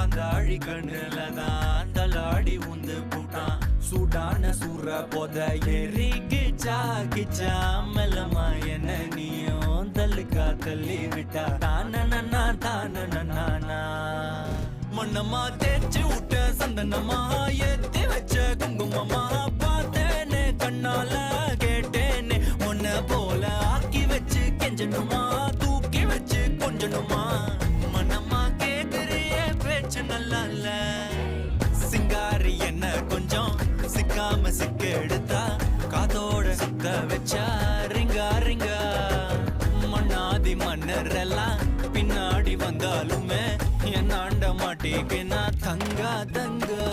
காந்தாழி கண்ணுலதான் தலாடி உந்து போட்டான் சூடான சூற போத எரிக்கிச்சா கிச்சா மெல்லமா என்ன நீயும் தள்ளுக்கா தள்ளி விட்டா தானனா தானனா மண்ணம்மா தேய்ச்சி விட்ட சந்தனமா ஏத்தி வச்ச குங்குமமா பார்த்தேனே கண்ணால கேட்டேனே உன்ன போல ஆக்கி வச்சு கெஞ்சணுமா தூக்கி வச்சு கொஞ்சணுமா மனமா கேக்குறிய பேச்சு நல்லா இல்ல சிங்காரி என்ன கொஞ்சம் சிக்காம சிக்க எடுத்தா காதோட சுத்த வச்சா ரிங்கா ரிங்கா மண்ணாதி மன்னர் எல்லாம் பின்னாடி வந்தாலுமே என்னாண்ட மாட்டேங்க நான் தங்கா தங்கா